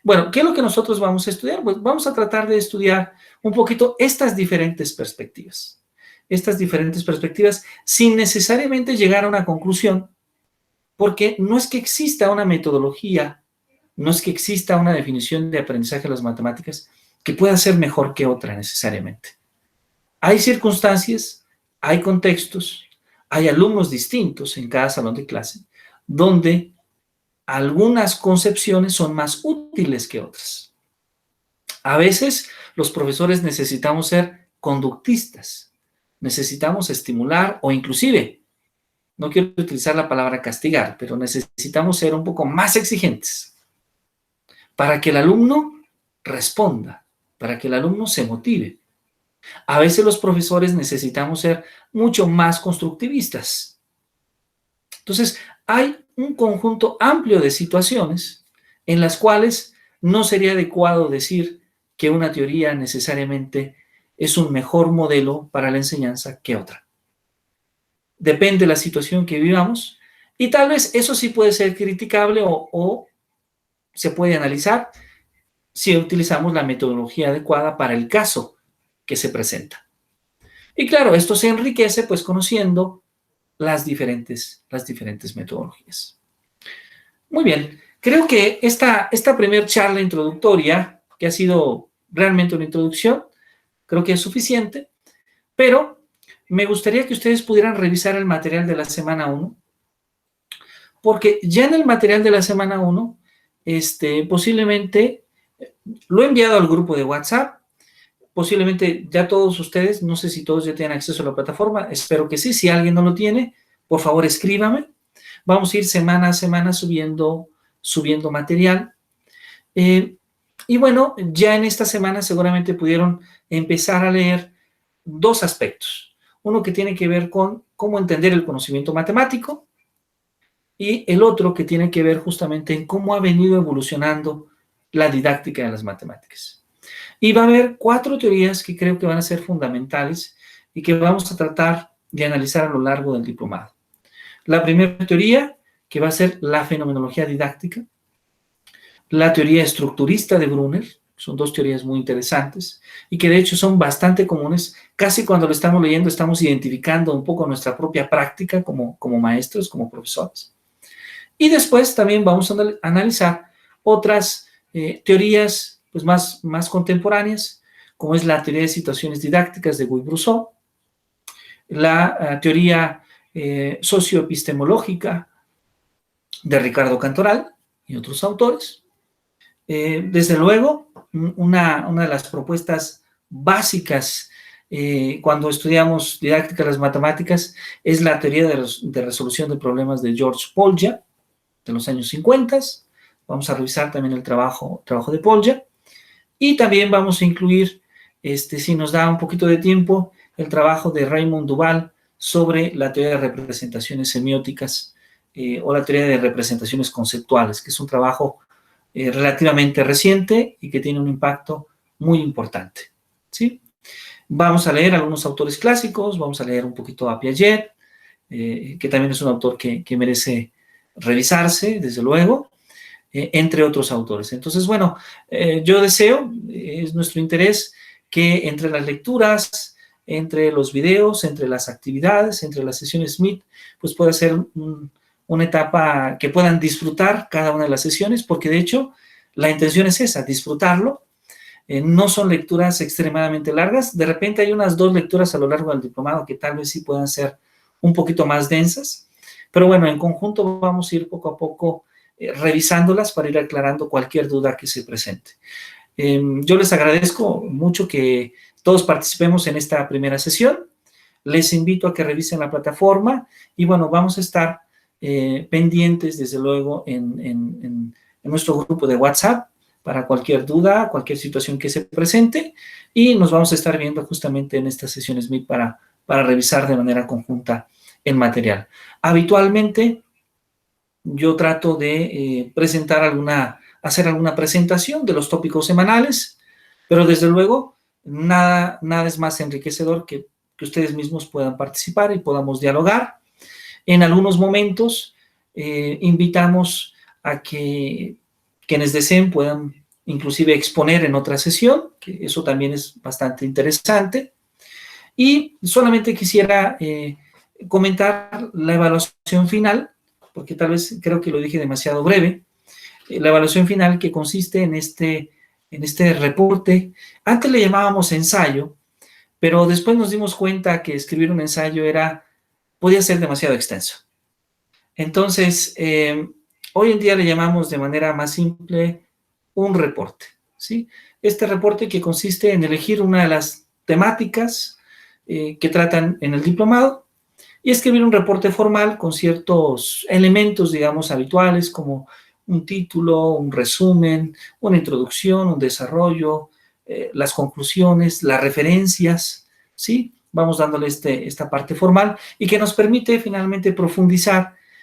Bueno, ¿qué es lo que nosotros vamos a estudiar? Pues vamos a tratar de estudiar un poquito estas diferentes perspectivas. Estas diferentes perspectivas sin necesariamente llegar a una conclusión, porque no es que exista una metodología, no es que exista una definición de aprendizaje de las matemáticas que pueda ser mejor que otra necesariamente. Hay circunstancias, hay contextos, hay alumnos distintos en cada salón de clase, donde algunas concepciones son más útiles que otras. A veces los profesores necesitamos ser conductistas, necesitamos estimular o inclusive no quiero utilizar la palabra castigar, pero necesitamos ser un poco más exigentes para que el alumno responda, para que el alumno se motive. A veces los profesores necesitamos ser mucho más constructivistas. Entonces, hay un conjunto amplio de situaciones en las cuales no sería adecuado decir que una teoría necesariamente es un mejor modelo para la enseñanza que otra. Depende de la situación que vivamos y tal vez eso sí puede ser criticable o se puede analizar si utilizamos la metodología adecuada para el caso que se presenta. Y claro, esto se enriquece pues conociendo las diferentes metodologías. Muy bien, creo que esta primera charla introductoria, que ha sido realmente una introducción, creo que es suficiente, pero me gustaría que ustedes pudieran revisar el material de la semana 1, porque ya en el material de la semana 1, posiblemente lo he enviado al grupo de WhatsApp, posiblemente ya todos ustedes, no sé si todos ya tienen acceso a la plataforma, espero que sí. Si alguien no lo tiene, por favor escríbame. Vamos a ir semana a semana subiendo material. Y bueno, ya en esta semana seguramente pudieron empezar a leer dos aspectos. Uno que tiene que ver con cómo entender el conocimiento matemático y el otro que tiene que ver justamente en cómo ha venido evolucionando la didáctica de las matemáticas. Y va a haber 4 teorías que creo que van a ser fundamentales y que vamos a tratar de analizar a lo largo del diplomado. La primera teoría, que va a ser la fenomenología didáctica, la teoría estructurista de Brunner, son 2 teorías muy interesantes y que de hecho son bastante comunes. Casi cuando lo estamos leyendo estamos identificando un poco nuestra propia práctica como maestros, como profesores. Y después también vamos a analizar otras teorías pues más contemporáneas, como es la teoría de situaciones didácticas de Guy-Brousseau, la teoría socioepistemológica de Ricardo Cantoral y otros autores. Desde luego, una de las propuestas básicas cuando estudiamos didáctica de las matemáticas es la teoría de resolución de problemas de George Polya, de los años 50. Vamos a revisar también el trabajo de Polya. Y también vamos a incluir, si nos da un poquito de tiempo, el trabajo de Raymond Duval sobre la teoría de representaciones semióticas o la teoría de representaciones conceptuales, que es un trabajo relativamente reciente y que tiene un impacto muy importante, ¿sí? Vamos a leer algunos autores clásicos, vamos a leer un poquito a Piaget, que también es un autor que merece revisarse, desde luego, entre otros autores. Entonces, bueno, yo deseo, es nuestro interés, que entre las lecturas, entre los videos, entre las actividades, entre las sesiones Smith, pues pueda ser una etapa que puedan disfrutar cada una de las sesiones, porque de hecho la intención es esa, disfrutarlo. No son lecturas extremadamente largas, de repente hay unas 2 lecturas a lo largo del diplomado que tal vez sí puedan ser un poquito más densas, pero bueno, en conjunto vamos a ir poco a poco revisándolas para ir aclarando cualquier duda que se presente. Yo les agradezco mucho que todos participemos en esta primera sesión, les invito a que revisen la plataforma y bueno, vamos a estar pendientes desde luego en nuestro grupo de WhatsApp para cualquier duda, cualquier situación que se presente y nos vamos a estar viendo justamente en estas sesiones Smith para revisar de manera conjunta el material. Habitualmente yo trato de hacer alguna presentación de los tópicos semanales, pero desde luego nada es más enriquecedor que ustedes mismos puedan participar y podamos dialogar. En algunos momentos invitamos a que quienes deseen puedan inclusive exponer en otra sesión, que eso también es bastante interesante. Y solamente quisiera comentar la evaluación final, porque tal vez creo que lo dije demasiado breve, la evaluación final que consiste en este reporte. Antes le llamábamos ensayo, pero después nos dimos cuenta que escribir un ensayo podía ser demasiado extenso. Entonces, hoy en día le llamamos de manera más simple un reporte, ¿sí? Este reporte que consiste en elegir una de las temáticas que tratan en el diplomado, y escribir un reporte formal con ciertos elementos, digamos, habituales, como un título, un resumen, una introducción, un desarrollo, las conclusiones, las referencias, ¿sí? Vamos dándole esta parte formal y que nos permite finalmente profundizar